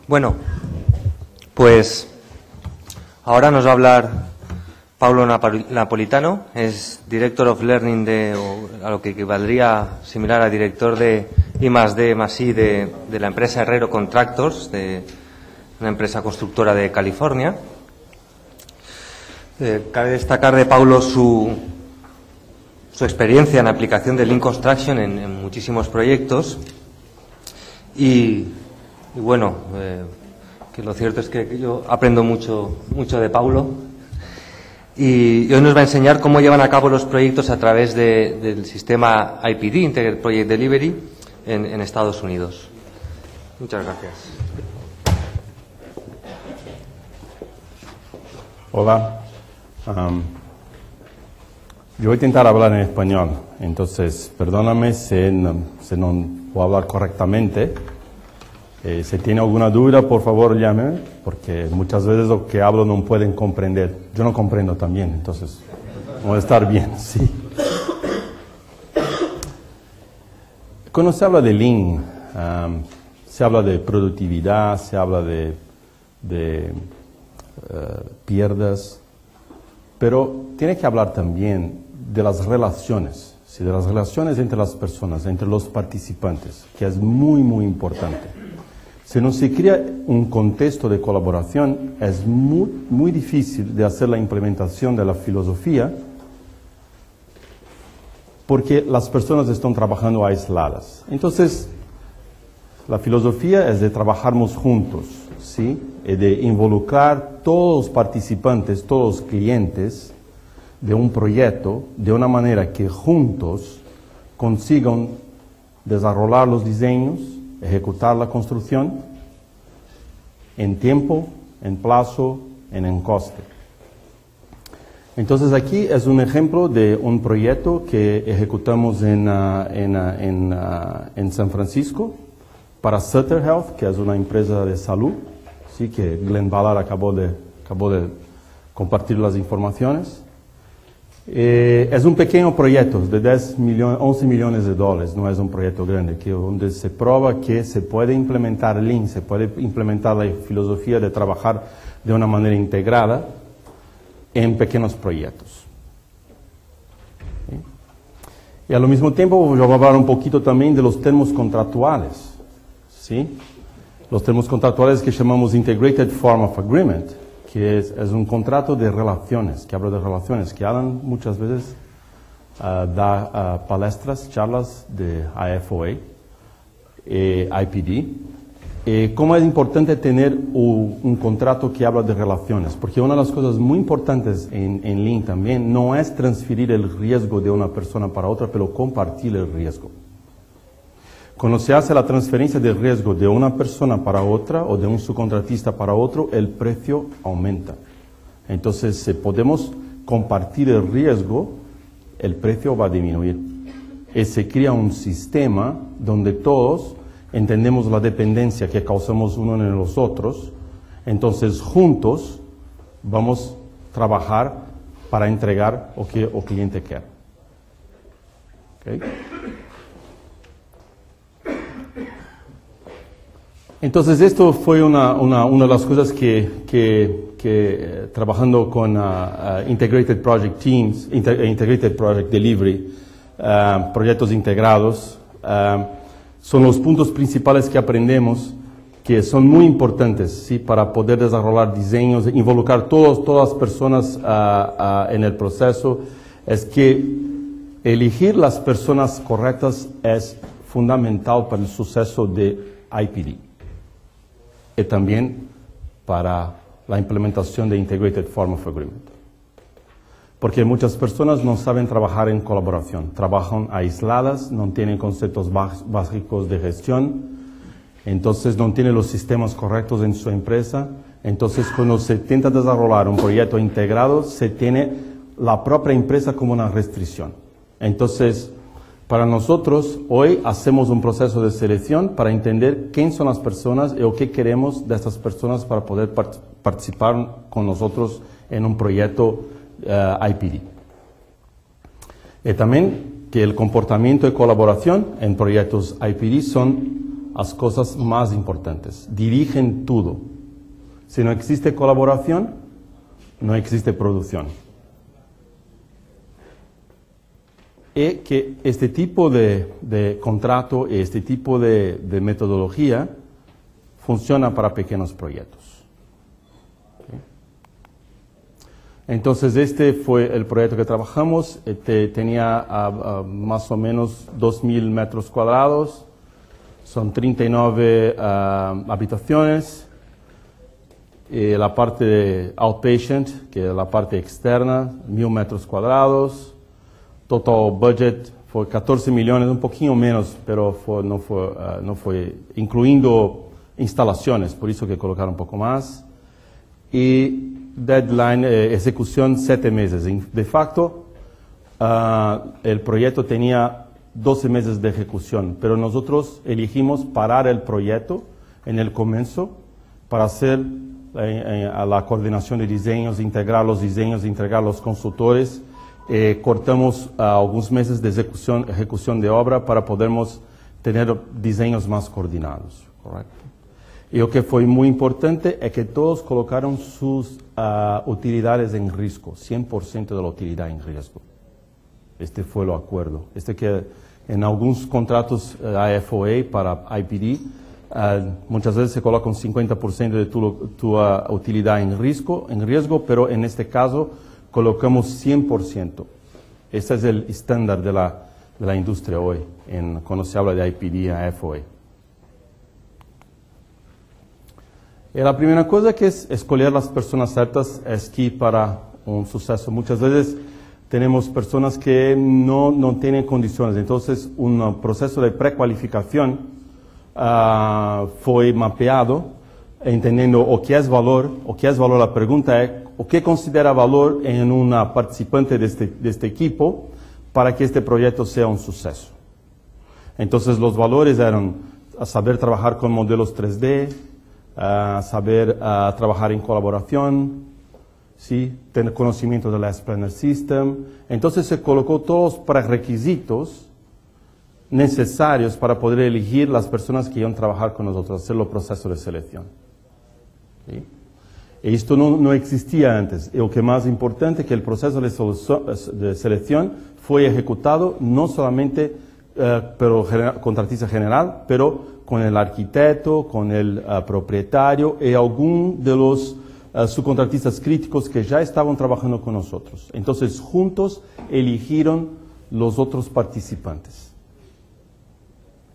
Bueno, pues ahora nos va a hablar Paulo Napolitano, es Director of Learning a lo que equivaldría similar a director de I+D+I de la empresa Herrero Contractors, de una empresa constructora de California. Cabe destacar de Paulo su experiencia en aplicación de Lean Construction en muchísimos proyectos y bueno, que lo cierto es que yo aprendo mucho de Paulo y hoy nos va a enseñar cómo llevan a cabo los proyectos a través del sistema IPD, Integrated Project Delivery, en Estados Unidos. Muchas gracias. Hola. Yo voy a intentar hablar en español, entonces perdóname si no puedo hablar correctamente. Si tiene alguna duda, por favor llame, porque muchas veces lo que hablo no pueden comprender. Yo no comprendo también, entonces voy a estar bien, sí. Cuando se habla de Lean, se habla de productividad, se habla de pierdas, pero tiene que hablar también de las relaciones, ¿sí? De las relaciones entre las personas, entre los participantes, que es muy, muy importante. Si no se crea un contexto de colaboración, es muy difícil de hacer la implementación de la filosofía, porque las personas están trabajando aisladas. Entonces, la filosofía es de trabajarnos juntos, ¿sí? Y de involucrar todos los participantes, todos los clientes de un proyecto de una manera que juntos consigan desarrollar los diseños, ejecutar la construcción en tiempo, en plazo, en coste. Entonces aquí es un ejemplo de un proyecto que ejecutamos en San Francisco para Sutter Health, que es una empresa de salud, sí, que Glenn Ballard acabó de compartir las informaciones. Es un pequeño proyecto de 11 millones de dólares, no es un proyecto grande, donde se prueba que se puede implementar Lean, se puede implementar la filosofía de trabajar de una manera integrada en pequeños proyectos. ¿Sí? Y al mismo tiempo yo voy a hablar un poquito también de los términos contractuales, ¿sí? Los términos contractuales que llamamos Integrated Form of Agreement, que es un contrato de relaciones, que habla de relaciones, que Alan muchas veces da palestras, charlas de IFOA, IPD. ¿Cómo es importante tener un contrato que habla de relaciones? Porque una de las cosas muy importantes en Lean también no es transferir el riesgo de una persona para otra, pero compartir el riesgo. Cuando se hace la transferencia de riesgo de una persona para otra o de un subcontratista para otro, el precio aumenta. Entonces, si podemos compartir el riesgo, el precio va a disminuir. Y se crea un sistema donde todos entendemos la dependencia que causamos uno en los otros. Entonces, juntos vamos a trabajar para entregar lo que el cliente quiere. ¿Okay? Entonces, esto fue una de las cosas que trabajando con Integrated Project Teams, Integrated Project Delivery, proyectos integrados, son los puntos principales que aprendemos, que son muy importantes, ¿sí? Para poder desarrollar diseños, involucrar todas las personas en el proceso. Es que elegir las personas correctas es fundamental para el suceso de IPD. Y también para la implementación de Integrated Form of Agreement. Porque muchas personas no saben trabajar en colaboración, trabajan aisladas, no tienen conceptos básicos de gestión, entonces no tienen los sistemas correctos en su empresa. Entonces, cuando se intenta desarrollar un proyecto integrado, se tiene la propia empresa como una restricción. Entonces, para nosotros, hoy hacemos un proceso de selección para entender quién son las personas y qué queremos de estas personas para poder participar con nosotros en un proyecto IPD. Y también que el comportamiento de colaboración en proyectos IPD son las cosas más importantes. Dirigen todo. Si no existe colaboración, no existe producción. Y que este tipo de contrato y este tipo de metodología funciona para pequeños proyectos. ¿Okay? Entonces, este fue el proyecto que trabajamos. Tenía más o menos 2.000 metros cuadrados. Son 39 habitaciones. La parte de outpatient, que es la parte externa, 1.000 metros cuadrados. Total budget fue 14 millones, un poquito menos, pero no fue incluyendo instalaciones, por eso que colocaron un poco más. Y deadline, ejecución 7 meses. De facto, el proyecto tenía 12 meses de ejecución, pero nosotros elegimos parar el proyecto en el comienzo para hacer la coordinación de diseños, integrar los diseños, integrar los consultores. Cortamos algunos meses de ejecución de obra para podermos tener diseños más coordinados. ¿Correcto? Y lo que fue muy importante es que todos colocaron sus utilidades en riesgo, 100% de la utilidad en riesgo. Este fue el acuerdo. Que en algunos contratos AFOA para IPD, muchas veces se coloca un 50% de tu utilidad en riesgo, pero en este caso colocamos 100%. Ese es el estándar de la industria hoy, cuando se habla de IPD, AFOA. Y la primera cosa que es escoger las personas ciertas es que para un suceso. Muchas veces tenemos personas que no tienen condiciones, entonces un proceso de precualificación fue mapeado, entendiendo o qué es valor. La pregunta es, ¿o qué considera valor en una participante de este equipo para que este proyecto sea un suceso? Entonces los valores eran saber trabajar con modelos 3D, saber trabajar en colaboración, ¿sí? Tener conocimiento del S-Planner System. Entonces se colocó todos los prerequisitos necesarios para poder elegir las personas que iban a trabajar con nosotros, hacer los procesos de selección. ¿Sí? Y esto no existía antes. Y lo que más importante es que el proceso de selección fue ejecutado no solamente pero contratista general, pero con el arquitecto, con el propietario y algún de los subcontratistas críticos que ya estaban trabajando con nosotros. Entonces, juntos eligieron los otros participantes.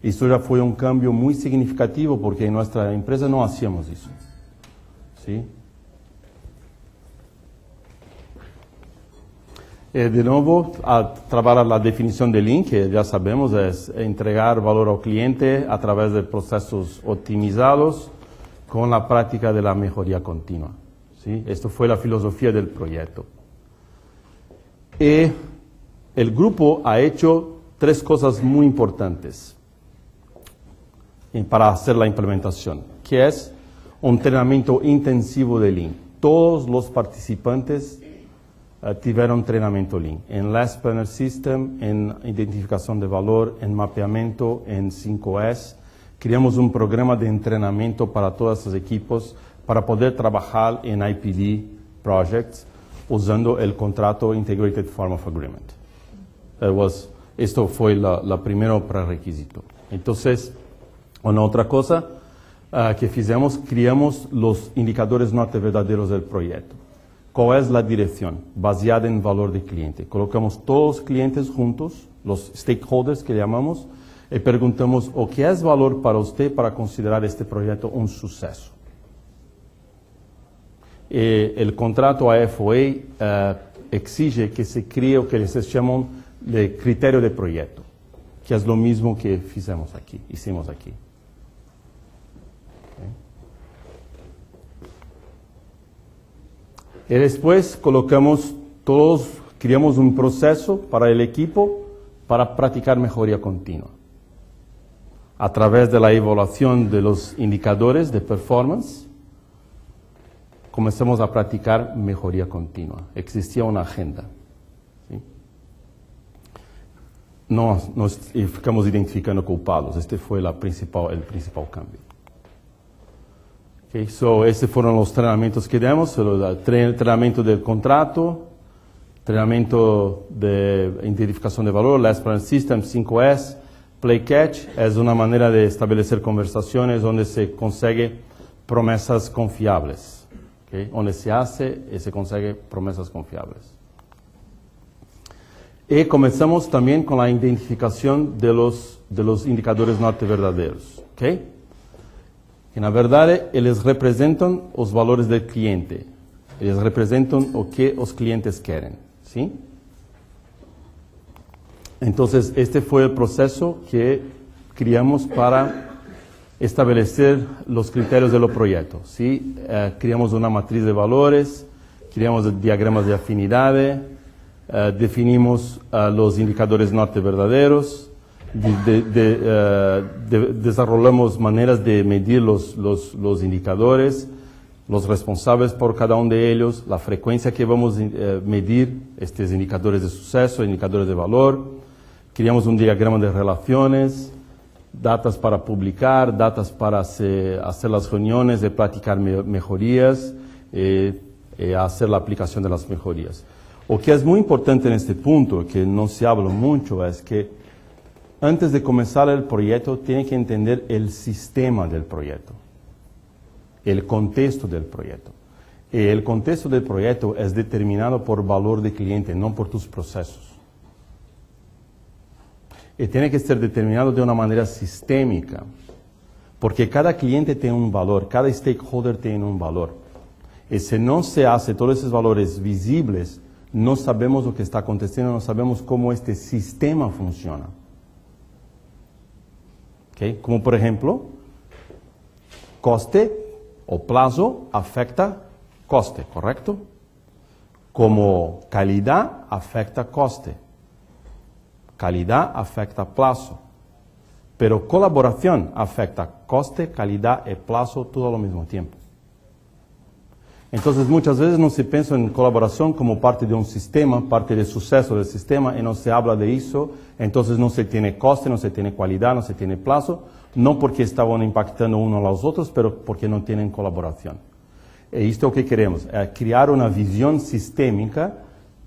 Esto ya fue un cambio muy significativo porque en nuestra empresa no hacíamos eso. ¿Sí? De nuevo, a trabajar la definición de Lean, que ya sabemos, es entregar valor al cliente a través de procesos optimizados con la práctica de la mejoría continua. ¿Sí? Esto fue la filosofía del proyecto. Y el grupo ha hecho 3 cosas muy importantes para hacer la implementación, que es un entrenamiento intensivo de Lean. Todos los participantes tuvieron entrenamiento Lean, en Last Planner System, en identificación de valor, en mapeamiento, en 5S. Creamos un programa de entrenamiento para todos los equipos para poder trabajar en IPD projects usando el contrato Integrated Form of Agreement. Esto fue la primero prerequisito. Entonces, una otra cosa que hicimos, creamos los indicadores norte verdaderos del proyecto. ¿Cuál es la dirección? Baseada en valor de cliente. Colocamos todos los clientes juntos, los stakeholders que llamamos, y preguntamos, ¿o qué es valor para usted para considerar este proyecto un suceso? El contrato AFOA exige que se cree lo que les llaman de criterio de proyecto, que es lo mismo que hicimos aquí. Y después creamos un proceso para el equipo para practicar mejoría continua. A través de la evaluación de los indicadores de performance, comenzamos a practicar mejoría continua. Existía una agenda. ¿Sí? nós ficamos identificando culpados. Este fue el principal cambio. Okay, so esses foram os treinamentos que demos, o treinamento del contrato, treinamento de identificação de valor, Last Plan System, 5S, Play Catch, é uma maneira de estabelecer conversações onde se consegue promessas confiáveis. Okay? Onde se hace e se consegue promessas confiáveis. E começamos também com a identificação de los indicadores norte verdadeiros. Okay? Que na verdade eles representam os valores do cliente. Eles representam o que os clientes querem. ¿Sí? Entonces, este fue el proceso que criamos para establecer los criterios de los proyectos. ¿Sí? Criamos una matriz de valores, criamos diagramas de afinidad, definimos los indicadores norte verdaderos, desarrollamos maneras de medir los indicadores, los responsables por cada uno de ellos, la frecuencia que vamos a medir estos indicadores de suceso, indicadores de valor. Creamos un diagrama de relaciones, datas para publicar, datas para hacer las reuniones, de practicar mejorías, hacer la aplicación de las mejorías. Lo que es muy importante en este punto, que no se habla mucho, es que antes de comenzar el proyecto, tiene que entender el sistema del proyecto. El contexto del proyecto. El contexto del proyecto es determinado por valor de cliente, no por tus procesos. Y tiene que ser determinado de una manera sistémica, porque cada cliente tiene un valor, cada stakeholder tiene un valor. Y si no se hace todos esos valores visibles, no sabemos lo que está aconteciendo, no sabemos cómo este sistema funciona. ¿Okay? Como por ejemplo, coste o plazo afecta coste, ¿correcto? Como calidad afecta coste. Calidad afecta plazo. Pero colaboración afecta coste, calidad y plazo todo al mismo tiempo. Entonces muchas veces no se piensa en colaboración como parte de un sistema, parte del suceso del sistema, y no se habla de eso, entonces no se tiene coste, no se tiene calidad, no se tiene plazo, no porque estaban impactando uno a los otros, pero porque no tienen colaboración. Y esto es lo que queremos, crear una visión sistémica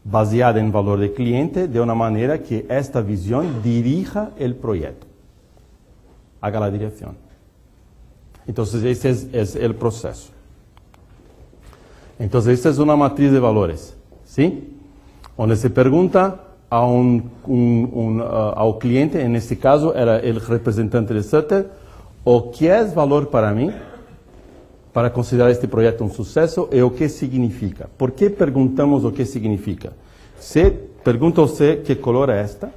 baseada en valor de cliente, de una manera que esta visión dirija el proyecto, haga la dirección. Entonces ese es el proceso. Entonces esta es una matriz de valores, ¿sí? Donde se pregunta al cliente, en este caso era el representante de Sutter, o qué es valor para mí, para considerar este proyecto un suceso, y o qué significa. ¿Por qué preguntamos o qué significa? Se pregunta usted qué color es esta,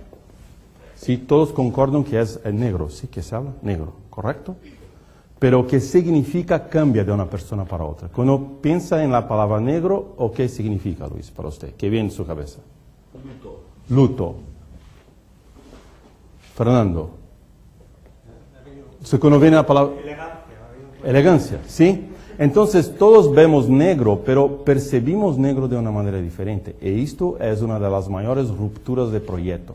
si todos concordan que es negro, sí que se habla negro, ¿correcto? Pero qué significa cambia de una persona para otra. Cuando piensa en la palabra negro, ¿o qué significa, Luis, para usted? ¿Qué viene en su cabeza? Luto. Luto. Fernando. Cuando viene la palabra... Elegancia, ¿sí? Entonces todos vemos negro, pero percibimos negro de una manera diferente. Y esto es una de las mayores rupturas de proyecto.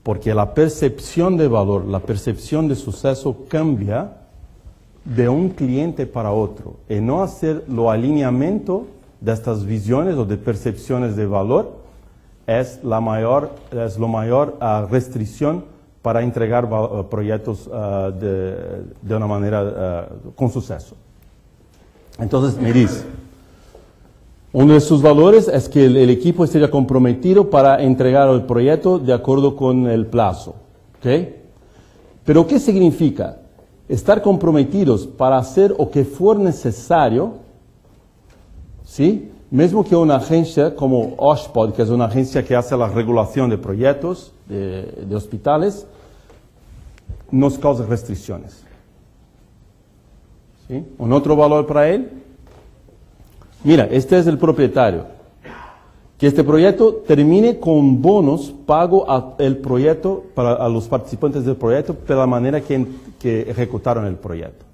Porque la percepción de valor, la percepción de suceso cambia de un cliente para otro. Y no hacer lo alineamiento de estas visiones o de percepciones de valor es la mayor restricción para entregar proyectos de una manera con suceso. Entonces me dice, uno de sus valores es que el equipo esté comprometido para entregar el proyecto de acuerdo con el plazo. ¿Okay? Pero ¿qué significa? Estar comprometidos para hacer lo que fuera necesario, ¿sí? Mesmo que una agencia como OSHPD, que es una agencia que hace la regulación de proyectos de hospitales, nos causa restricciones. ¿Sí? Un otro valor para él, mira, este es el propietario, que este proyecto termine con bonos pago al proyecto, a los participantes del proyecto, de la manera que ejecutaron el proyecto.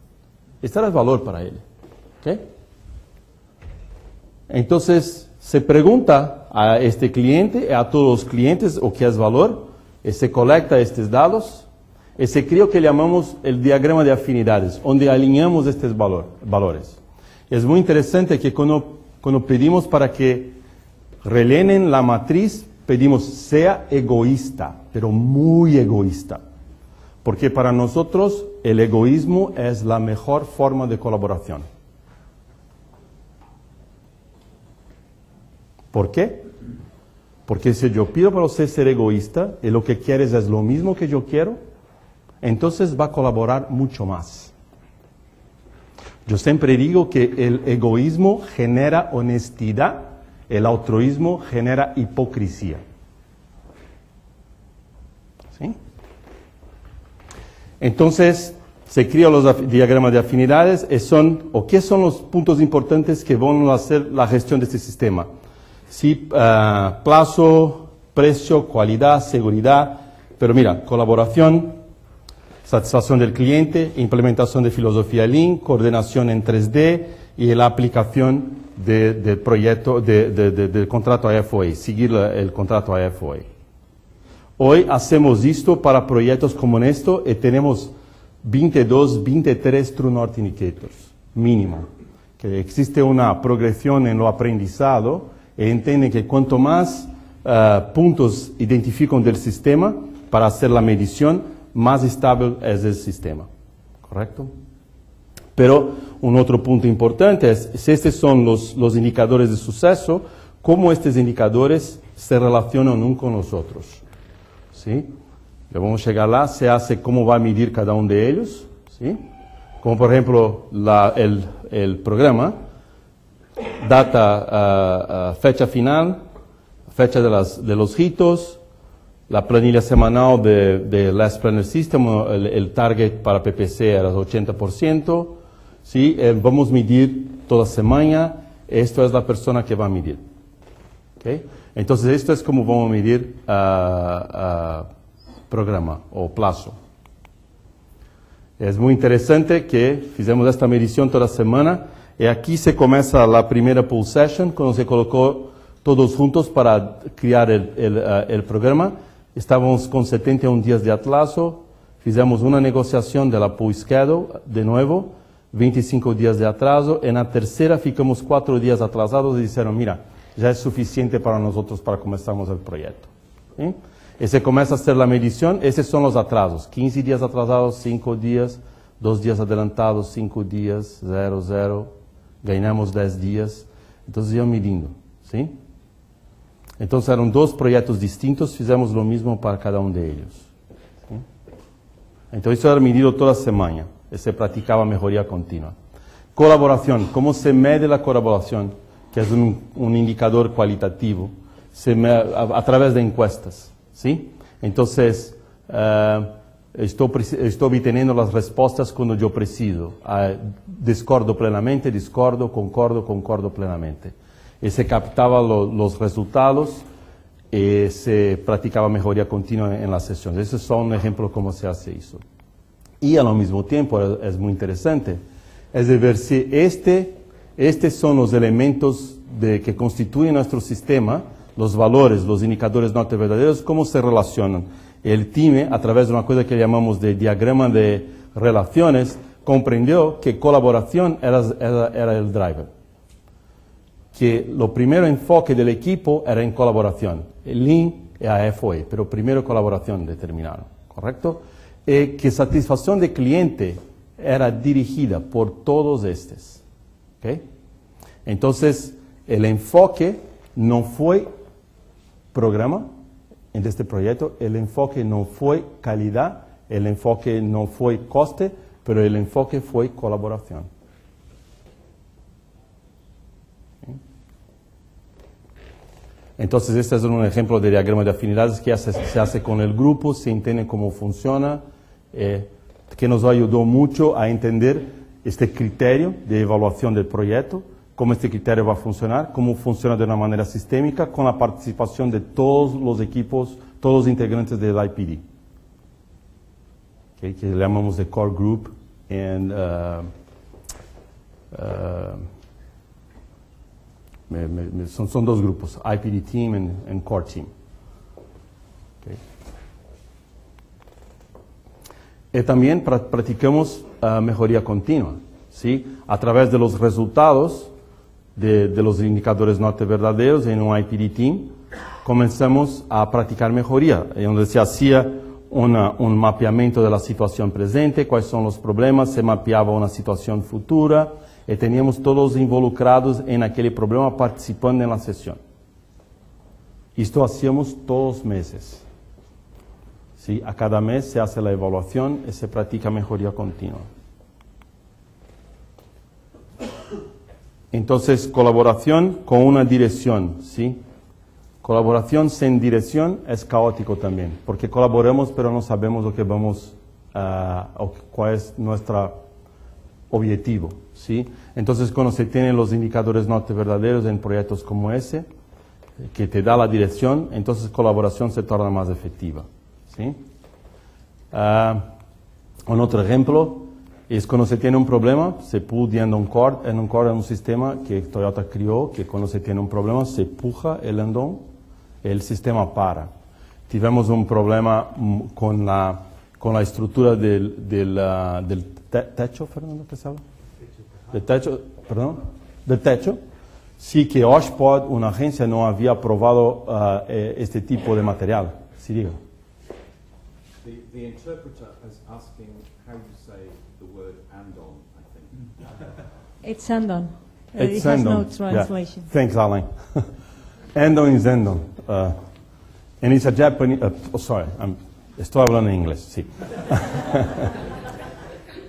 Este era el valor para él. ¿Okay? Entonces, se pregunta a este cliente, a todos los clientes, o qué es valor, Se colecta estos datos y se crea lo que llamamos el diagrama de afinidades, donde alineamos estos valores. Es muy interesante que cuando pedimos para que rellenen la matriz, pedimos sea egoísta, pero muy egoísta. Porque para nosotros el egoísmo es la mejor forma de colaboración. ¿Por qué? Porque si yo pido para usted ser egoísta y lo que quieres es lo mismo que yo quiero, entonces va a colaborar mucho más. Yo siempre digo que el egoísmo genera honestidad, el altruismo genera hipocresía. ¿Sí? Entonces, se crean los diagramas de afinidades ¿qué son los puntos importantes que van a hacer la gestión de este sistema? Sí, plazo, precio, cualidad, seguridad, pero mira, colaboración, satisfacción del cliente, implementación de filosofía Lean, coordinación en 3D y la aplicación del proyecto, del contrato AFOA, seguir el contrato AFOA. Hoy hacemos esto para proyectos como esto y tenemos 22, 23 True North Indicators, mínimo. Que existe una progresión en lo aprendizado y entienden que cuanto más puntos identifican del sistema para hacer la medición, más estable es el sistema. ¿Correcto? Pero un otro punto importante es, si estos son los indicadores de suceso, cómo estos indicadores se relacionan uno con los otros. ¿Sí? Ya vamos a llegar lá, se hace cómo va a medir cada uno de ellos. ¿Sí? Como por ejemplo el programa, data, fecha final, fecha de los hitos, la planilla semanal de Last Planner System, el target para PPC era 80%, ¿sí? Vamos a medir toda semana, esto es la persona que va a medir. ¿Okay? Entonces esto es como vamos a medir programa o plazo. Es muy interesante que fizemos esta medición toda semana. Y aquí se comienza la primera pool session, cuando se colocó todos juntos para crear el programa. Estábamos con 71 días de atraso, fizemos una negociación de la pool schedule, de nuevo, 25 días de atraso. En la tercera ficamos 4 días atrasados y dijeron, mira, ya es suficiente para nosotros para comenzarmos el proyecto. ¿Sí? Y se comienza a hacer la medición, esos son los atrasos, 15 días atrasados, 5 días, 2 días adelantados, 5 días, 0, 0. Ganhamos 10 días, entonces iam medindo, ¿sí? Entonces eran 2 proyectos distintos, fizemos lo mismo para cada uno de ellos. ¿Sí? Entonces eso era medido toda semana, y se practicaba mejoría continua. Colaboración, ¿cómo se mide la colaboración? Que es un indicador cualitativo, a través de encuestas, ¿sí? Entonces, estou obteniendo las respuestas cuando yo preciso. Discordo plenamente, discordo, concordo plenamente. Y se captaba los resultados y se practicaba mejoría continua en las sesiones. Ese es solo un ejemplo de cómo se hace eso. Y al mismo tiempo es muy interesante, es de ver si estos son los elementos que constituyen nuestro sistema, los valores, los indicadores norte verdaderos, cómo se relacionan. El team, a través de una cosa que llamamos de diagrama de relaciones, comprendió que colaboración era el driver. Que lo primero enfoque del equipo era en colaboración. El Lean y AFOA, pero primero colaboración determinaron, ¿correcto? Que satisfacción de cliente era dirigida por todos estos. ¿Okay? Entonces, el enfoque no fue programa, en este proyecto, el enfoque no fue calidad, el enfoque no fue coste, pero el enfoque fue colaboración. ¿Sí? Entonces, este es un ejemplo de diagrama de afinidades que se hace con el grupo, se entiende cómo funciona, que nos ayudó mucho a entender este criterio de evaluación del proyecto, cómo este criterio va a funcionar, cómo funciona de una manera sistémica con la participación de todos los equipos, todos los integrantes del IPD, okay, que le llamamos de Core Group, son 2 grupos, IPD Team and Core Team. Okay. Y también practicamos mejoría continua, ¿sí? A través de los resultados de los indicadores norte verdaderos en un IPD team, comenzamos a practicar mejoría, donde se hacía un mapeamiento de la situación presente, cuáles son los problemas, se mapeaba una situación futura, y teníamos todos involucrados en aquel problema participando en la sesión. Esto hacíamos todos los meses. ¿Sí? A cada mes se hace la evaluación y se practica mejoría continua. Entonces, colaboración con una dirección, ¿sí? Colaboración sin dirección es caótico también, porque colaboramos pero no sabemos lo que vamos, cuál es nuestro objetivo, ¿sí? Entonces, cuando se tienen los indicadores norte verdaderos en proyectos como ese, que te da la dirección, entonces colaboración se torna más efectiva, ¿sí? Un otro ejemplo es cuando se tiene un problema, se puede en un core, es un sistema que Toyota creó, que cuando se tiene un problema se puja el endón, el sistema para. Tivemos un problema con la estructura del techo, Fernando, ¿qué sabe? Del techo, perdón, del techo. Sí que Oshpod, una agencia, no había aprobado este tipo de material. Sí, diga. The interpreter is asking how you say the word andon, I think. It's andon. It's it has no andon. translation. Yeah. Thanks, Alan. Andon is andon. And it's a Japanese... estoy hablando en inglés, sí.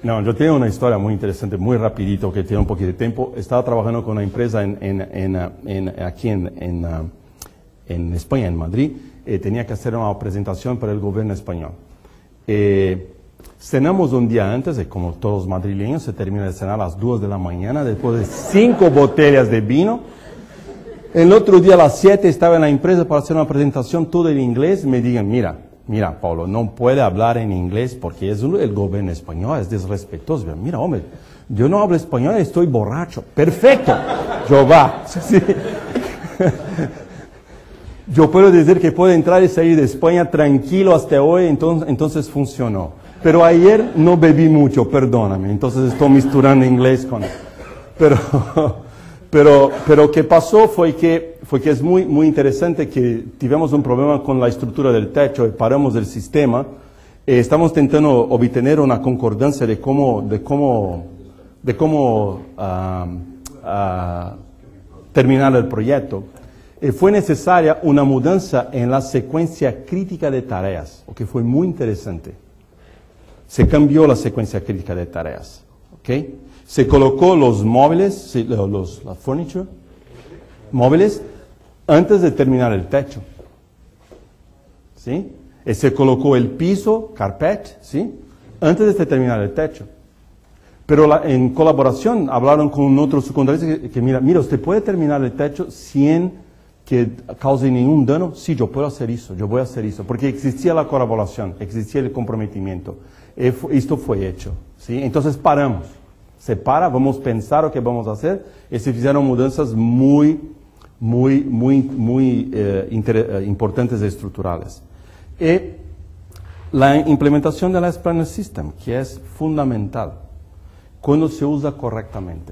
No, yo tengo una historia muy interesante, muy rapidito, que tiene un poquito de tiempo. Estaba trabajando con una empresa aquí en España, en Madrid. Tenía que hacer una presentación para el gobierno español. Cenamos un día antes, y como todos los madrileños, se termina de cenar a las 2 de la mañana, después de 5 botellas de vino. El otro día a las 7 estaba en la empresa para hacer una presentación todo en inglés. Me digan, mira, Paulo, no puede hablar en inglés porque es el gobierno español, es desrespetuoso. Mira, hombre, yo no hablo español, estoy borracho. Perfecto, yo va. Sí. Yo puedo decir que puedo entrar y salir de España tranquilo hasta hoy, entonces funcionó. Pero ayer no bebí mucho, perdóname, entonces estoy misturando inglés con... Pero que pasó fue que es muy interesante que tivemos un problema con la estructura del techo y paramos el sistema. Estamos intentando obtener una concordancia de cómo terminar el proyecto. Fue necesaria una mudanza en la secuencia crítica de tareas, lo que fue muy interesante. Se cambió la secuencia crítica de tareas, ¿ok? Se colocó los móviles, la furniture, móviles, antes de terminar el techo, ¿sí? Y se colocó el piso, carpet, ¿sí? Antes de terminar el techo. Pero en colaboración hablaron con otros subcontratista que mira, usted puede terminar el techo sin que cause ningún daño. Sí, yo puedo hacer eso, yo voy a hacer eso, porque existía la colaboración, existía el comprometimiento. Esto fue hecho, ¿sí? Entonces paramos, se para, vamos a pensar lo que vamos a hacer, y se hicieron mudanzas muy importantes y estructurales. Y la implementación de la Planner System, que es fundamental cuando se usa correctamente.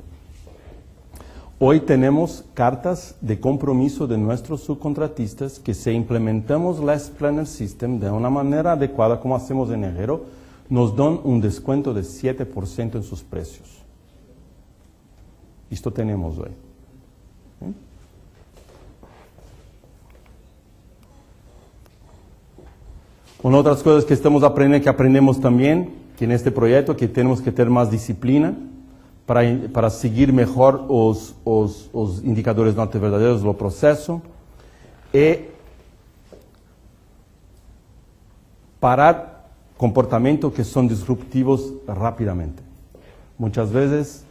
Hoy tenemos cartas de compromiso de nuestros subcontratistas que si implementamos la Planner System de una manera adecuada, como hacemos en enero, nos dan un descuento de 7% en sus precios. Esto tenemos hoy. ¿Sí? Una de las cosas que estamos aprendiendo, que aprendemos también, que en este proyecto, que tenemos que tener más disciplina para seguir mejor los indicadores norte verdaderos do proceso y parar comportamientos que son disruptivos rápidamente. Muchas veces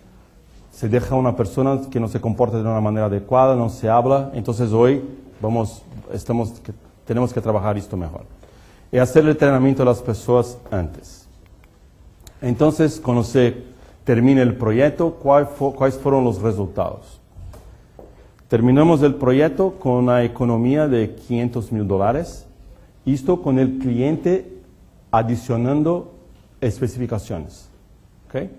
se deja a una persona que no se comporta de una manera adecuada, no se habla, entonces hoy tenemos que trabajar esto mejor. Y hacer el entrenamiento de las personas antes. Entonces, cuando se termina el proyecto, ¿cuáles fueron los resultados? Terminamos el proyecto con una economía de $500,000, esto con el cliente adicionando especificaciones. ¿Okay?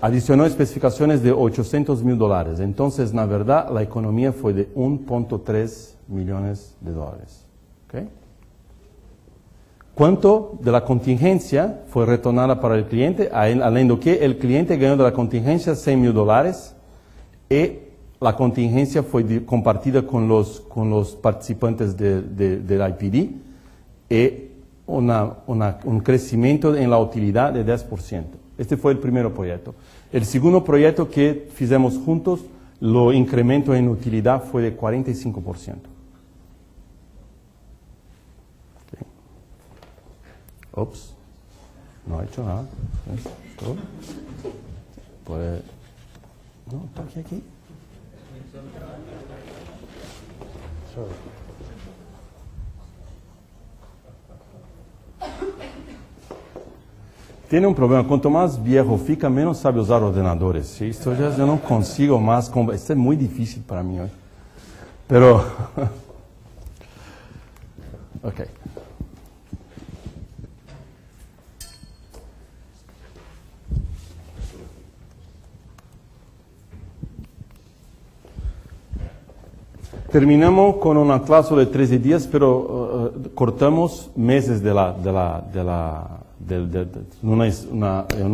Adicionó especificaciones de $800,000. Entonces, la verdad, la economía fue de $1.3 millones. ¿Okay? ¿Cuánto de la contingencia fue retornada para el cliente? Além que el cliente ganó de la contingencia $100,000 y la contingencia fue compartida con los participantes del IPD y un crecimiento en la utilidad de 10%. Este fue el primer proyecto. El segundo proyecto que fizemos juntos, lo incremento en utilidad fue de 45%. Okay. Ups, no he hecho nada. ¿Esto? No, toque aquí. Sorry. Tiene un problema, cuanto más viejo fica, menos sabe usar ordenadores. ¿Sí? Esto ya yo no consigo más, esto es muy difícil para mí hoy. Pero, ok. Terminamos con una clase de 13 días, pero cortamos meses en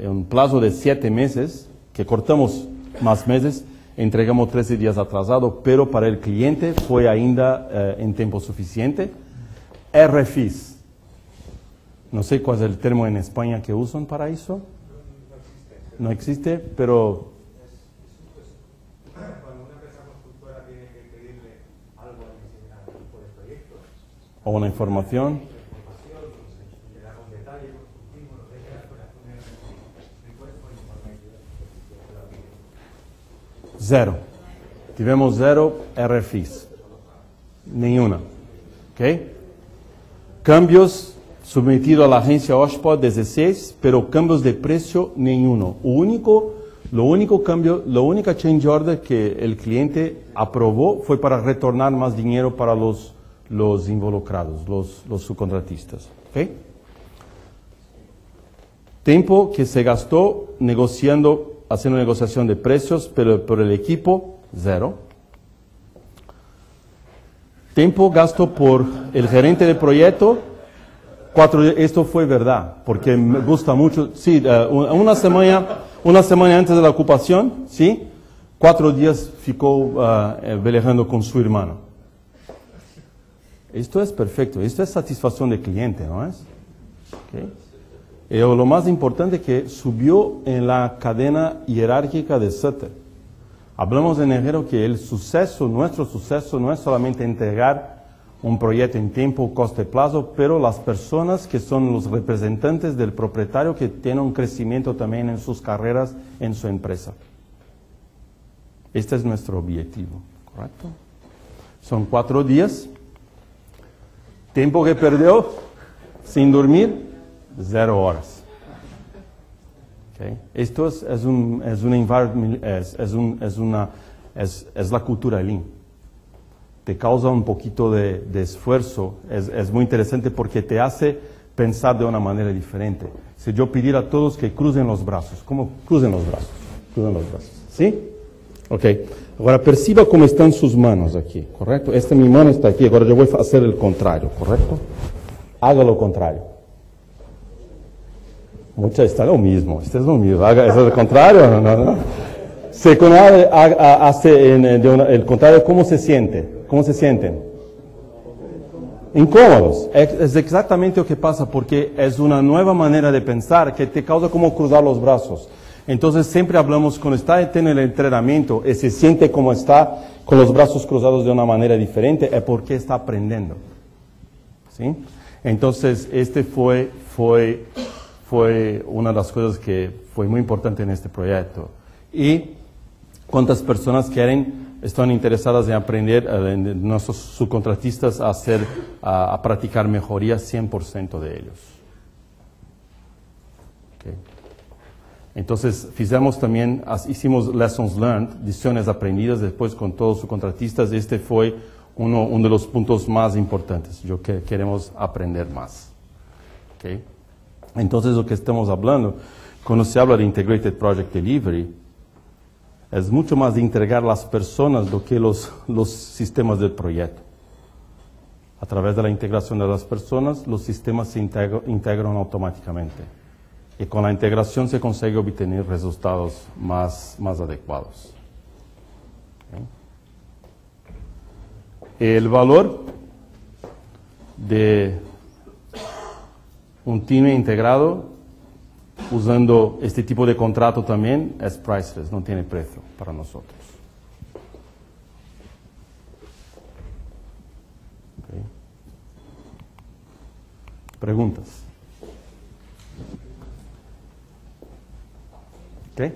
un plazo de 7 meses, que cortamos más meses, entregamos 13 días atrasado, pero para el cliente fue ainda en tiempo suficiente. RFIs. No sé cuál es el término en España que usan para eso. No existe, pero... O una información. Cero. Tivemos 0 RFIs. Nenhuma. ¿Ok? Cambios sometidos a la agencia OSHPO 16, pero cambios de precio ninguno. La única change order que el cliente aprobó fue para retornar más dinero para los involucrados, los subcontratistas. ¿Okay? Tiempo que se gastó haciendo negociación de precios por el equipo, 0. Tiempo gasto por el gerente de proyecto, 4 días. Esto fue verdad, porque me gusta mucho. Sí, una semana antes de la ocupación, ¿sí? 4 días ficó velejando con su hermano. Esto es perfecto, esto es satisfacción del cliente, ¿no es? ¿Okay? Y lo más importante es que subió en la cadena jerárquica de Sutter. Hablamos en enero que nuestro suceso no es solamente entregar un proyecto en tiempo, coste y plazo, pero las personas que son los representantes del propietario que tienen un crecimiento también en sus carreras, en su empresa. Este es nuestro objetivo, ¿correcto? Son 4 días. Tiempo que perdió sin dormir, 0 horas. Okay. Esto es la cultura Lean. Te causa un poquito de esfuerzo, es muy interesante porque te hace pensar de una manera diferente. Si yo pidiera a todos que crucen los brazos, ¿cómo crucen los brazos? Crucen los brazos, ¿sí? Ok, ahora perciba cómo están sus manos aquí, ¿correcto? Mi mano está aquí, ahora yo voy a hacer el contrario, ¿correcto? Haga lo contrario. Está lo mismo, este es lo mismo, haga eso el contrario, no. Si cuando hace el contrario, ¿cómo se siente? ¿Cómo se sienten? Incómodos. Es exactamente lo que pasa, porque es una nueva manera de pensar que te causa como cruzar los brazos. Entonces siempre hablamos, cuando está en el entrenamiento y se siente como está con los brazos cruzados de una manera diferente, es porque está aprendiendo. ¿Sí? Entonces este fue una de las cosas que fue muy importante en este proyecto. Y cuántas personas están interesadas en aprender, nuestros subcontratistas a practicar mejorías, 100% de ellos. Okay. Entonces, hicimos lessons learned, lecciones aprendidas después con todos los subcontratistas. Este fue uno de los puntos más importantes. Queremos aprender más. ¿Okay? Entonces, lo que estamos hablando, cuando se habla de Integrated Project Delivery, es mucho más de integrar las personas do que los sistemas del proyecto. A través de la integración de las personas, los sistemas se integran automáticamente. Y con la integración se consigue obtener resultados más adecuados. ¿Okay? El valor de un team integrado usando este tipo de contrato también es priceless, no tiene precio para nosotros. Okay. ¿Preguntas? ¿Qué?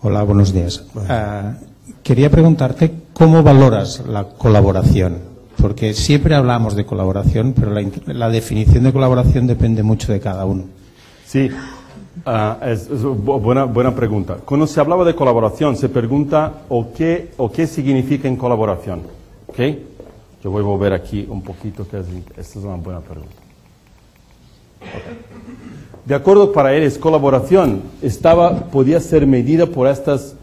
Hola, buenos días. Quería preguntarte cómo valoras la colaboración, porque siempre hablamos de colaboración, pero la definición de colaboración depende mucho de cada uno. Sí, es buena pregunta. Cuando se hablaba de colaboración, se pregunta ¿o qué significa en colaboración? ¿Okay? Yo voy a volver aquí un poquito, que esta es una buena pregunta. Okay. De acuerdo para ellos, colaboración podía ser medida por estas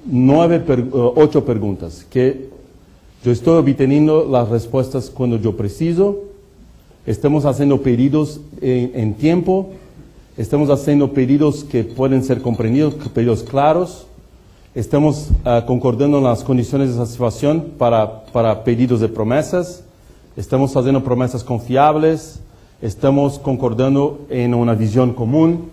8 preguntas, que yo estoy obteniendo las respuestas cuando yo preciso, estamos haciendo pedidos en tiempo, estamos haciendo pedidos que pueden ser comprendidos, pedidos claros, estamos concordando en las condiciones de satisfacción para pedidos de promesas, estamos haciendo promesas confiables, estamos concordando en una visión común.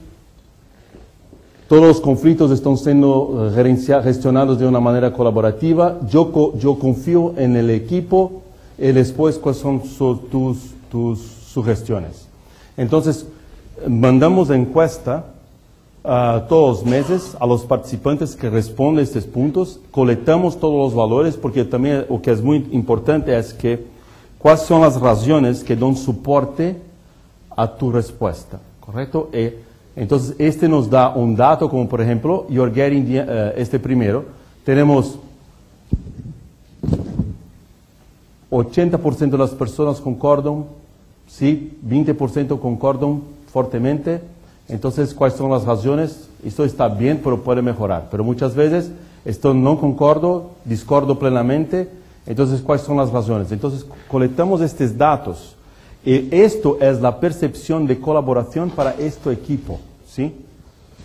Todos los conflictos están siendo gestionados de una manera colaborativa. Yo confío en el equipo y después cuáles son tus sugestiones. Entonces, mandamos encuesta todos los meses a los participantes que responden a estos puntos. Colectamos todos los valores porque también lo que es muy importante es que cuáles son las razones que dan soporte a tu respuesta, ¿correcto? Entonces, este nos da un dato como, por ejemplo, you're getting este primero. Tenemos 80% de las personas concordan, sí, 20% concordan fuertemente. Entonces, ¿cuáles son las razones? Esto está bien, pero puede mejorar. Pero muchas veces, esto no concordo, discordo plenamente. Entonces, ¿cuáles son las razones? Entonces, colectamos estos datos. Y esto es la percepción de colaboración para este equipo, ¿sí?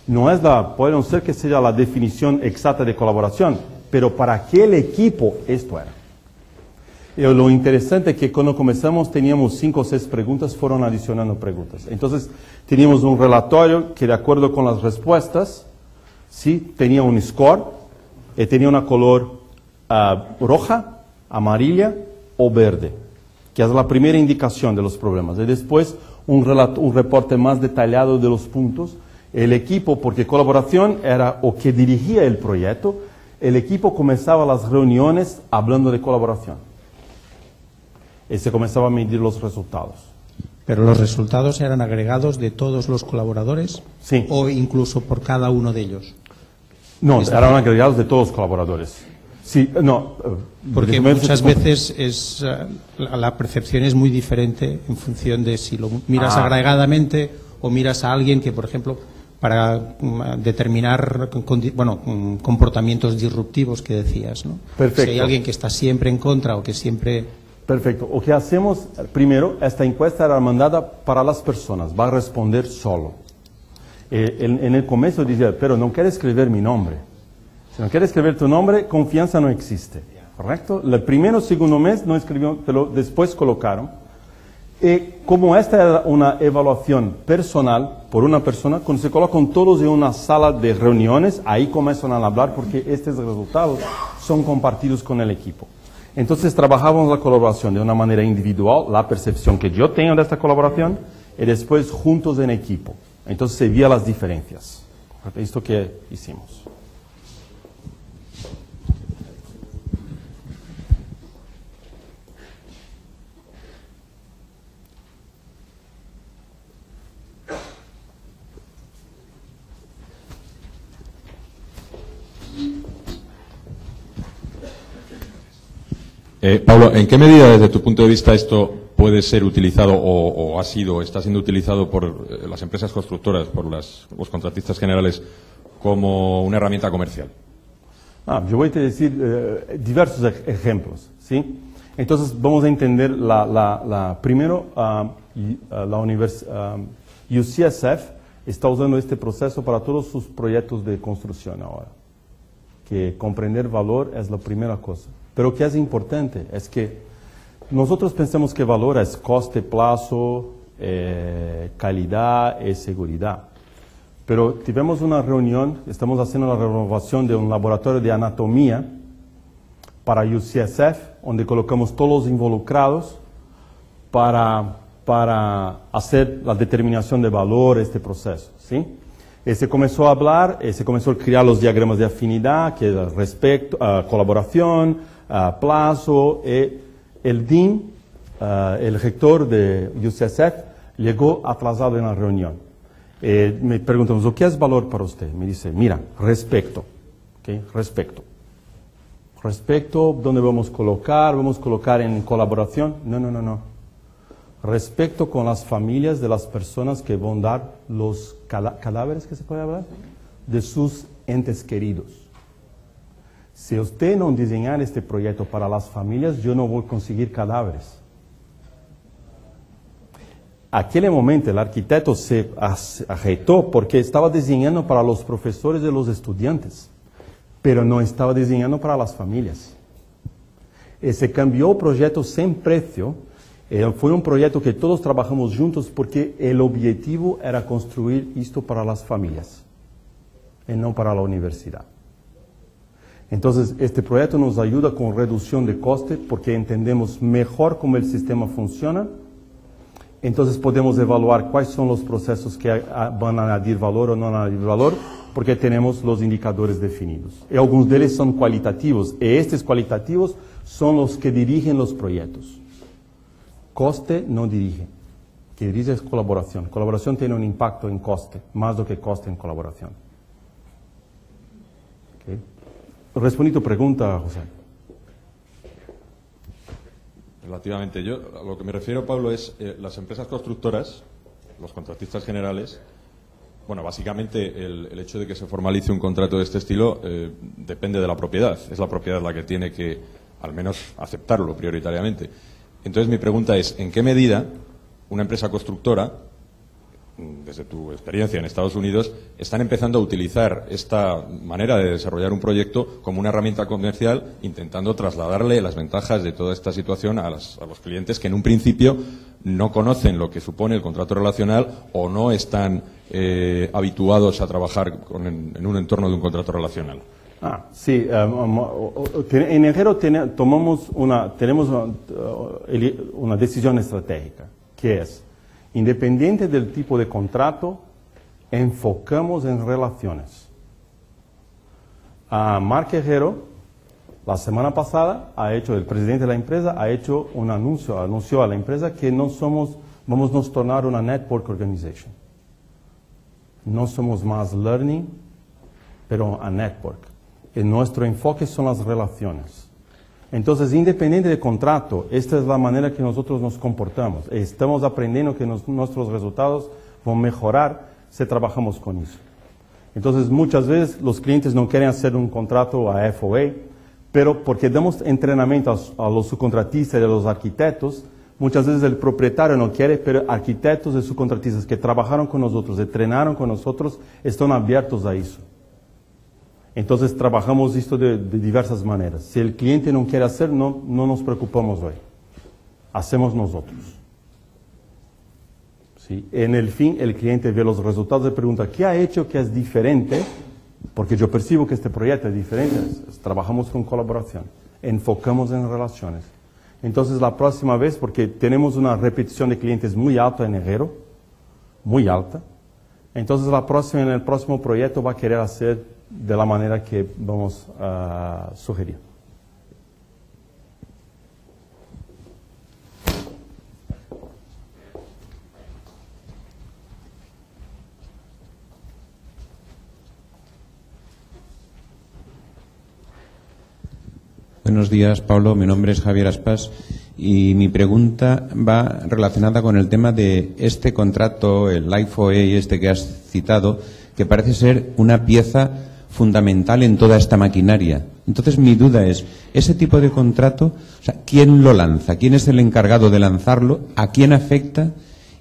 No es puede no ser que sea la definición exacta de colaboración, pero para aquel equipo esto era. Y lo interesante es que cuando comenzamos teníamos 5 o 6 preguntas, fueron adicionando preguntas. Entonces teníamos un relatorio que de acuerdo con las respuestas, ¿sí? Tenía un score, y tenía una color roja, amarilla o verde, que es la primera indicación de los problemas. Y después un reporte más detallado de los puntos. El equipo, porque colaboración era o que dirigía el proyecto, el equipo comenzaba las reuniones hablando de colaboración. Y se comenzaba a medir los resultados. ¿Pero los resultados eran agregados de todos los colaboradores? Sí. ¿O incluso por cada uno de ellos? No, eran agregados de todos los colaboradores. Sí, no. Porque muchas veces la percepción es muy diferente en función de si lo miras agregadamente o miras a alguien que, por ejemplo, para determinar comportamientos disruptivos que decías, ¿no? Perfecto. Si hay alguien que está siempre en contra o que siempre... Perfecto. Lo que hacemos, primero, esta encuesta era mandada para las personas, va a responder solo. En el comienzo decía, pero no quiere escribir mi nombre. Si no quieres escribir tu nombre, confianza no existe, ¿correcto? El primero o segundo mes no escribió, pero después colocaron. Y como esta era una evaluación personal por una persona, cuando se colocan todos en una sala de reuniones, ahí comienzan a hablar porque estos resultados son compartidos con el equipo. Entonces trabajamos la colaboración de una manera individual, la percepción que yo tengo de esta colaboración, y después juntos en equipo. Entonces se veían las diferencias. Esto que hicimos. Pablo, ¿en qué medida desde tu punto de vista esto puede ser utilizado o está siendo utilizado por las empresas constructoras, por los contratistas generales, como una herramienta comercial? Yo voy a decir diversos ejemplos, ¿sí? Entonces vamos a entender primero UCSF está usando este proceso para todos sus proyectos de construcción ahora, que comprender valor es la primera cosa. Pero lo que es importante es que nosotros pensamos que valor es coste, plazo, calidad y seguridad. Pero tuvimos una reunión, estamos haciendo la renovación de un laboratorio de anatomía para UCSF, donde colocamos todos los involucrados para hacer la determinación de valor, este proceso, ¿sí? Se comenzó a hablar, se comenzó a crear los diagramas de afinidad, que es respecto, colaboración, plazo. El DIN, el rector de UCSF, llegó atrasado en la reunión. Me preguntamos, ¿qué es valor para usted? Me dice, mira, respecto. ¿Okay? Respecto. Respecto, ¿dónde vamos a colocar? ¿Vamos a colocar en colaboración? No. Respecto con las familias de las personas que van a dar los cadáveres, que se puede hablar, de sus entes queridos. Si usted no diseñar este proyecto para las familias, yo no voy a conseguir cadáveres. Aquel momento el arquitecto se agitó porque estaba diseñando para los profesores y los estudiantes, pero no estaba diseñando para las familias. Se cambió el proyecto sin precio. Fue un proyecto que todos trabajamos juntos porque el objetivo era construir esto para las familias y no para la universidad. Entonces, este proyecto nos ayuda con reducción de coste porque entendemos mejor cómo el sistema funciona. Entonces, podemos evaluar cuáles son los procesos que van a añadir valor o no añadir valor porque tenemos los indicadores definidos. Y algunos de ellos son cualitativos y estos cualitativos son los que dirigen los proyectos. Coste no dirige, que dirige es colaboración. Colaboración tiene un impacto en coste, más do que coste en colaboración. ¿Okay? Respondí tu pregunta, José. Relativamente. Yo a lo que me refiero, Pablo, es las empresas constructoras, los contratistas generales. Bueno, básicamente el hecho de que se formalice un contrato de este estilo depende de la propiedad. Es la propiedad la que tiene que, al menos, aceptarlo prioritariamente. Entonces mi pregunta es, ¿en qué medida una empresa constructora, desde tu experiencia en Estados Unidos, están empezando a utilizar esta manera de desarrollar un proyecto como una herramienta comercial, intentando trasladarle las ventajas de toda esta situación a los clientes que en un principio no conocen lo que supone el contrato relacional o no están habituados a trabajar en un entorno de un contrato relacional? Sí, en enero tenemos una decisión estratégica, que es, independiente del tipo de contrato, enfocamos en relaciones. Marc Herrero, la semana pasada, el presidente de la empresa, ha hecho un anunció a la empresa que vamos a nos tornar una network organization. No somos más learning, pero a network. Nuestro enfoque son las relaciones. Entonces, independiente del contrato, esta es la manera que nosotros nos comportamos. Estamos aprendiendo que nuestros resultados van a mejorar si trabajamos con eso. Entonces, muchas veces los clientes no quieren hacer un contrato a FOA, pero porque damos entrenamiento a los subcontratistas y a los arquitectos, muchas veces el propietario no quiere, pero arquitectos y subcontratistas que trabajaron con nosotros, entrenaron con nosotros, están abiertos a eso. Entonces trabajamos esto de diversas maneras. Si el cliente no quiere hacer, no nos preocupamos hoy. Hacemos nosotros. ¿Sí? En el fin, el cliente ve los resultados y pregunta, ¿qué ha hecho que es diferente? Porque yo percibo que este proyecto es diferente. Trabajamos con colaboración. Enfocamos en relaciones. Entonces la próxima vez, porque tenemos una repetición de clientes muy alta en enero, muy alta, entonces en el próximo proyecto va a querer hacer de la manera que vamos a sugerir. Buenos días, Pablo. Mi nombre es Javier Aspas y mi pregunta va relacionada con el tema de este contrato, el Life4A este que has citado, que parece ser una pieza fundamental en toda esta maquinaria. Entonces mi duda es, ese tipo de contrato, o sea, ¿quién lo lanza? ¿Quién es el encargado de lanzarlo? ¿A quién afecta?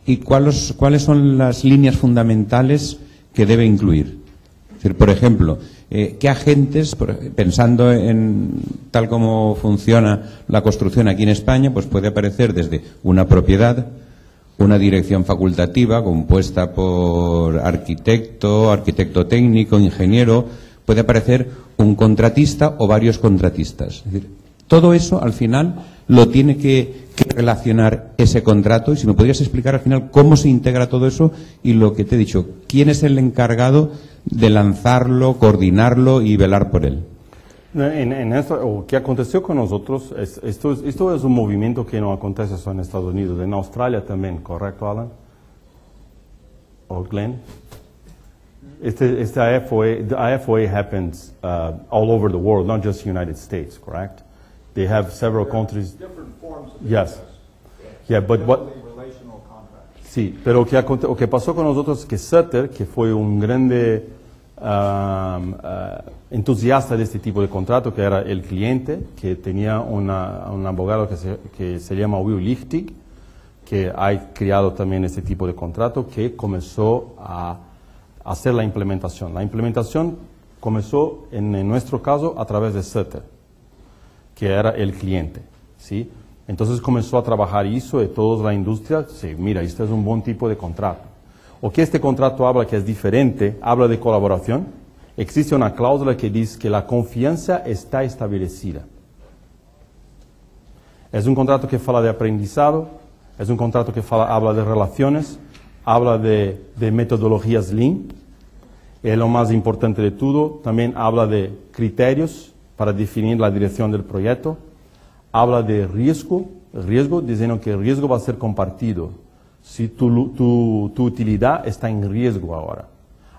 ¿Y cuáles son las líneas fundamentales que debe incluir? Es decir, por ejemplo, ¿qué agentes, pensando en tal como funciona la construcción aquí en España, pues puede aparecer desde una propiedad, una dirección facultativa compuesta por arquitecto técnico, ingeniero, puede aparecer un contratista o varios contratistas. Es decir, todo eso al final lo tiene que relacionar ese contrato, y si me podrías explicar al final cómo se integra todo eso y lo que te he dicho, quién es el encargado de lanzarlo, coordinarlo y velar por él. En esto, o que aconteció con nosotros, esto es un movimiento que no acontece solo en Estados Unidos, en Australia también, ¿correcto, Alan? ¿O Glenn? Este IFOA happens all over the world, not just the United States, correct? They have several countries. Different forms of Yes. Yeah, but what? Relational contracts. Sí, pero o que pasó con nosotros es que Sutter, que fue un grande entusiasta de este tipo de contrato, que era el cliente, que tenía un abogado que se llama Will Lichtig, que ha creado también este tipo de contrato, que comenzó a hacer la implementación. La implementación comenzó, en nuestro caso, a través de Sutter, que era el cliente, ¿sí? Entonces comenzó a trabajar eso y toda la industria, sí, mira, este es un buen tipo de contrato. O que este contrato habla que es diferente, habla de colaboración. Existe una cláusula que dice que la confianza está establecida. Es un contrato que habla de aprendizado, es un contrato que habla de relaciones, habla de metodologías Lean, y lo más importante de todo, también habla de criterios para definir la dirección del proyecto, habla de riesgo, diciendo que el riesgo va a ser compartido. Si tu utilidad está en riesgo ahora,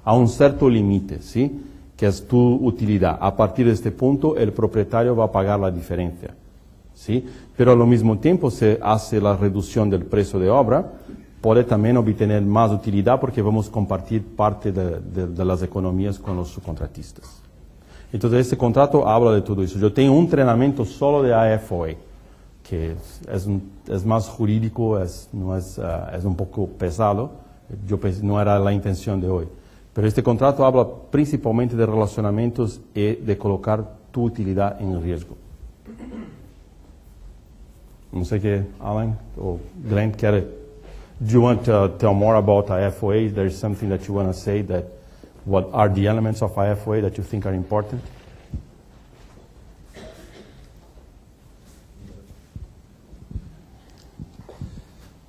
a un cierto límite, ¿sí? Que es tu utilidad. A partir de este punto, el propietario va a pagar la diferencia, ¿sí? Pero al mismo tiempo se hace la reducción del precio de obra, puede también obtener más utilidad porque vamos a compartir parte de las economías con los subcontratistas. Entonces, este contrato habla de todo eso. Yo tengo un entrenamiento solo de IFOA, que es más jurídico, es un poco pesado. No era la intención de hoy. Pero este contrato habla principalmente de relacionamientos y de colocar tu utilidad en riesgo. No sé qué, Alan o Glenn quiere. Do you want to tell more about IFOA? Is there something that you want to say that what are the elements of IFOA that you think are important?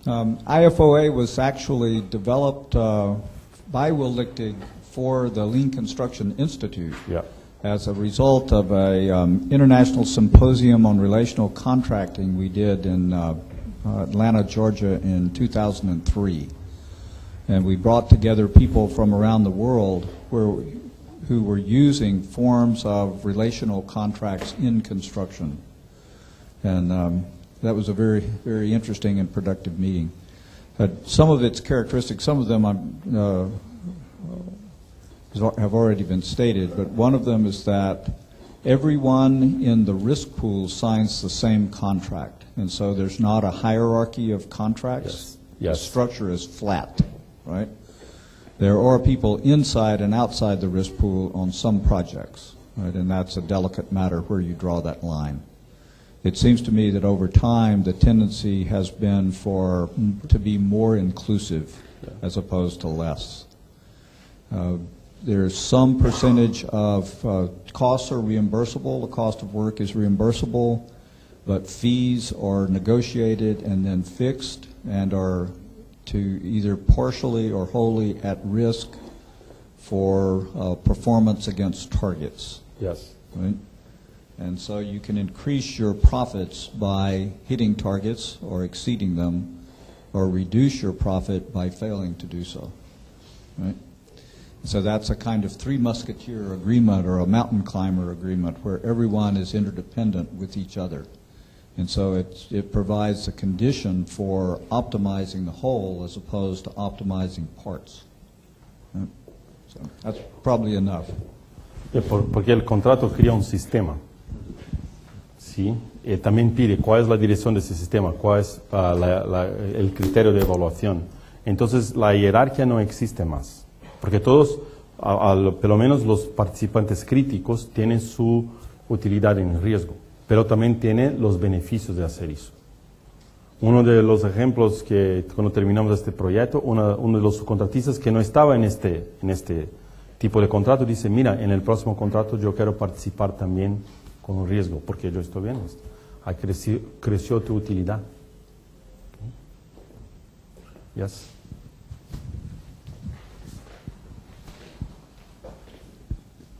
IFOA was actually developed by Will Lichtig for the Lean Construction Institute as a result of an international symposium on relational contracting we did in Atlanta, Georgia in 2003. And we brought together people from around the world who were using forms of relational contracts in construction. And that was a very, very interesting and productive meeting. Some of its characteristics, some of them have already been stated, but one of them is that everyone in the risk pool signs the same contract. And so there's not a hierarchy of contracts. Yes. The structure is flat, right? There are people inside and outside the risk pool on some projects, right? And that's a delicate matter where you draw that line. It seems to me that over time the tendency has been to be more inclusive as opposed to less. There's some percentage of costs are reimbursable. The cost of work is reimbursable, but fees are negotiated and then fixed and are to either partially or wholly at risk for performance against targets. Yes. Right? And so you can increase your profits by hitting targets or exceeding them, or reduce your profit by failing to do so. Right? So that's a kind of three musketeer agreement or a mountain climber agreement where everyone is interdependent with each other. And so it provides a condition for optimizing the whole as opposed to optimizing parts. So that's probably enough. Porque el contrato crea un sistema, ¿sí? También pide cuál es la dirección de ese sistema, cuál es el criterio de evaluación. Entonces la jerarquía no existe más, porque todos, por lo menos los participantes críticos, tienen su utilidad en riesgo, pero también tienen los beneficios de hacer eso. Uno de los ejemplos que cuando terminamos este proyecto, uno de los subcontratistas que no estaba en este tipo de contrato dice, mira, en el próximo contrato yo quiero participar también con un riesgo, porque yo estoy viendo esto. Creció tu utilidad. Okay. Yes.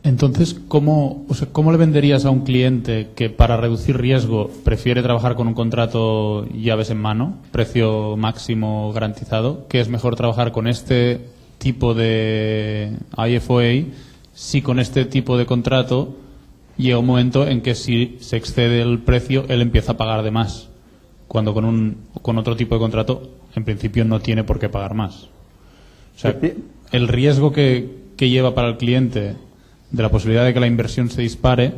Entonces, ¿cómo le venderías a un cliente que para reducir riesgo prefiere trabajar con un contrato llaves en mano, precio máximo garantizado, que es mejor trabajar con este tipo de IFOA si con este tipo de contrato llega un momento en que si se excede el precio él empieza a pagar de más, cuando con otro tipo de contrato en principio no tiene por qué pagar más? O sea, el riesgo que lleva para el cliente de la posibilidad de que la inversión se dispare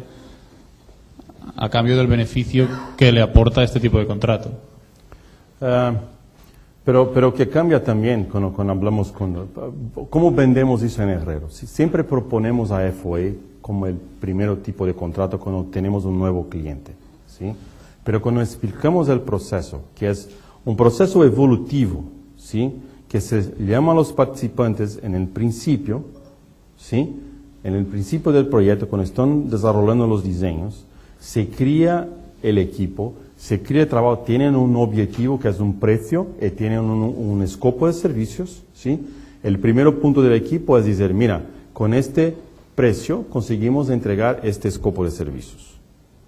a cambio del beneficio que le aporta este tipo de contrato. Pero que cambia también cuando hablamos ¿cómo vendemos eso en Herrero? Siempre proponemos a FOA como el primer tipo de contrato cuando tenemos un nuevo cliente, ¿sí? Pero cuando explicamos el proceso, que es un proceso evolutivo, ¿sí? Que se llama a los participantes en el principio, ¿sí? En el principio del proyecto, cuando están desarrollando los diseños, se crea el equipo, se crea el trabajo, tienen un objetivo que es un precio y tienen un escopo de servicios, ¿sí? El primer punto del equipo es decir, mira, con este precio conseguimos entregar este escopo de servicios,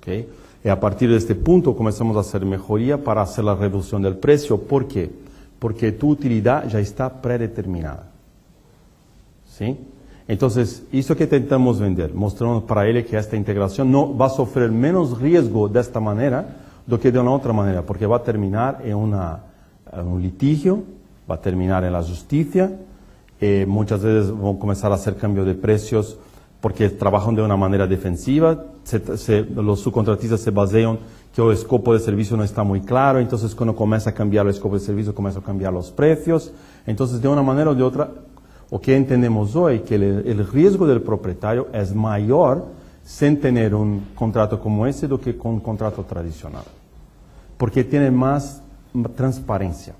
¿okay? Y a partir de este punto comenzamos a hacer mejoría para hacer la reducción del precio. ¿Por qué? Porque tu utilidad ya está predeterminada, ¿sí? Entonces, eso que intentamos vender, mostrando para él que esta integración no va a sufrir menos riesgo de esta manera do que de una otra manera, porque va a terminar en un litigio, va a terminar en la justicia, muchas veces van a comenzar a hacer cambio de precios porque trabajan de una manera defensiva, los subcontratistas se basean que el escopo de servicio no está muy claro, entonces cuando comienza a cambiar el escopo de servicio, comienza a cambiar los precios, entonces de una manera o de otra, o que entendemos hoy que el riesgo del propietario es mayor sin tener un contrato como ese do que con un contrato tradicional, porque tiene más transparencia.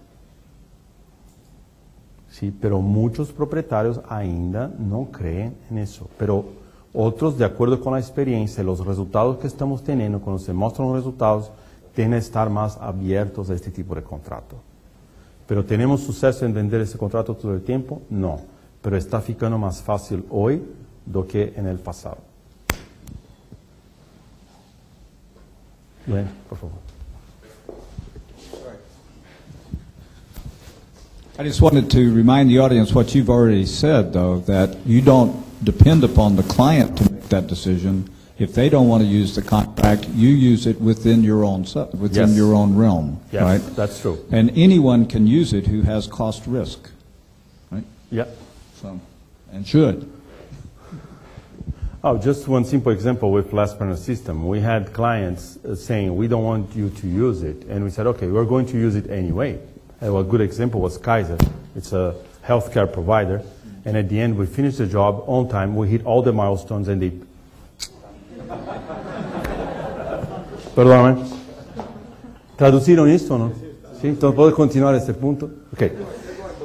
Sí, pero muchos propietarios ainda no creen en eso, pero otros, de acuerdo con la experiencia, los resultados que estamos teniendo, cuando se muestran los resultados, tienen que estar más abiertos a este tipo de contrato. ¿Pero tenemos suceso en vender ese contrato todo el tiempo? No. Pero está ficando más fácil hoy do que en el pasado. Bien, por favor. I just wanted to remind the audience what you've already said, though, that you don't depend upon the client to make that decision. If they don't want to use the contract, you use it within your own Yes. your own realm, Yes, right? that's true. And anyone can use it who has cost risk, right? Yeah. So, and should. Oh, just one simple example with Last Panel System. We had clients saying, we don't want you to use it. And we said, okay, we're going to use it anyway. And a good example was Kaiser. It's a healthcare provider. And at the end, we finished the job on time. We hit all the milestones and they... Perdóname. ¿Traducieron esto o no? ¿Sí? Entonces, ¿puedo continuar este punto? Okay.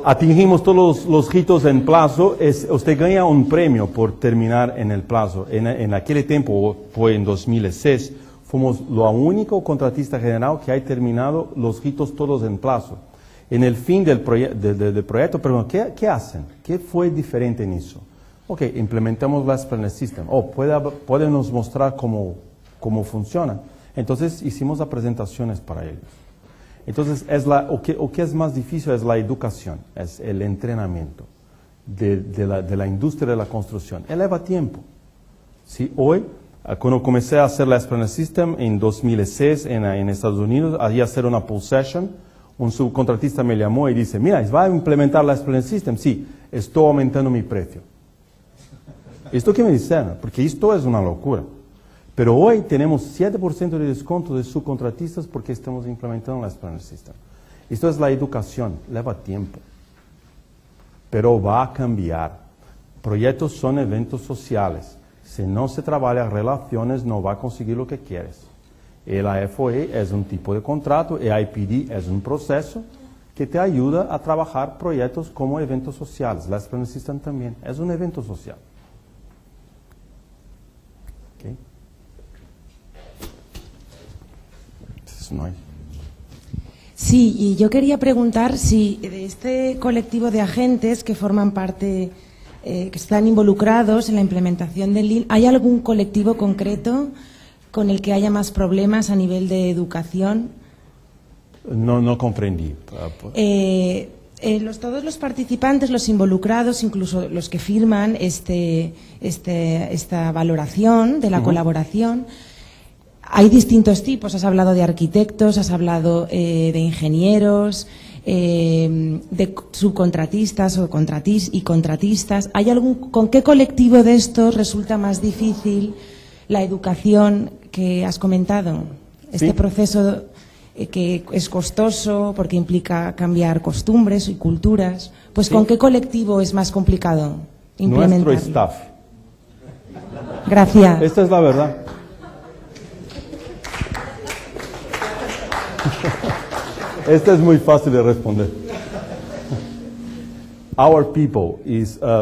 Atingimos todos los hitos en plazo, usted gana un premio por terminar en el plazo. En aquel tiempo, fue en 2006, fuimos la única contratista general que ha terminado los hitos todos en plazo. En el fin del proyecto, perdón, ¿qué hacen? ¿Qué fue diferente en eso? Ok, implementamos Last Panel System. ¿Pueden nos mostrar cómo funciona? Entonces hicimos las presentaciones para ellos. Entonces, o que es más difícil es la educación, es el entrenamiento. de la industria de la construcción. Lleva tiempo. ¿Sí? Hoy, cuando comencé a hacer la Esplanade System en 2006 en Estados Unidos, allí hacer una pool session, un subcontratista me llamó y dice, mira, ¿va a implementar la Esplanade System? Sí, estoy aumentando mi precio. ¿Esto qué me dicen? Porque esto es una locura. Pero hoy tenemos 7% de descuento de subcontratistas porque estamos implementando la Esplanade System. Esto es la educación, lleva tiempo. Pero va a cambiar. Proyectos son eventos sociales. Si no se trabaja relaciones, no va a conseguir lo que quieres. La FOA es un tipo de contrato, el IPD es un proceso que te ayuda a trabajar proyectos como eventos sociales. La Esplanade System también es un evento social. ¿Okay? No hay. Sí, y yo quería preguntar si de este colectivo de agentes que forman parte, que están involucrados en la implementación del Lean, ¿hay algún colectivo concreto con el que haya más problemas a nivel de educación? No comprendí. Todos los participantes, los involucrados, incluso los que firman esta valoración de la colaboración, hay distintos tipos. Has hablado de arquitectos, has hablado de ingenieros, de subcontratistas o contratistas. ¿Con qué colectivo de estos resulta más difícil la educación que has comentado? Este proceso que es costoso porque implica cambiar costumbres y culturas. Pues ¿con qué colectivo es más complicado implementarlo? Nuestro staff. Gracias. Esta es la verdad. Esta es muy fácil de responder. Our people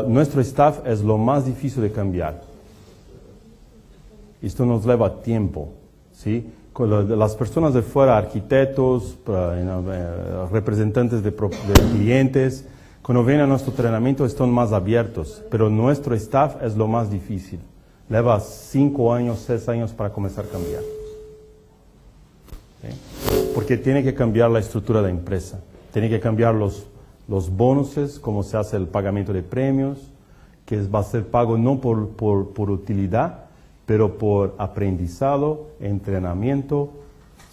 nuestro staff es lo más difícil de cambiar. Esto nos lleva tiempo, ¿sí? Las personas de fuera, arquitectos, representantes de clientes, cuando vienen a nuestro entrenamiento están más abiertos, pero nuestro staff es lo más difícil. Lleva 5 años, 6 años para comenzar a cambiar. ¿Sí? Porque tiene que cambiar la estructura de la empresa, tiene que cambiar los bonuses, cómo se hace el pagamento de premios, que va a ser pago no por utilidad, pero por aprendizado, entrenamiento,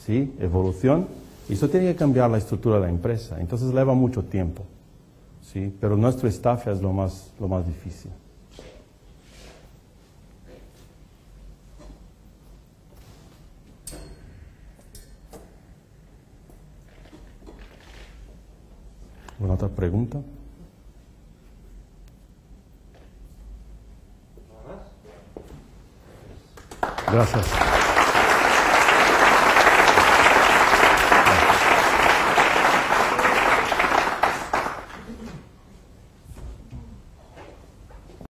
¿sí? Evolución. Eso tiene que cambiar la estructura de la empresa, entonces lleva mucho tiempo, ¿sí? Pero nuestro staff es lo más difícil. ¿Alguna otra pregunta? Gracias.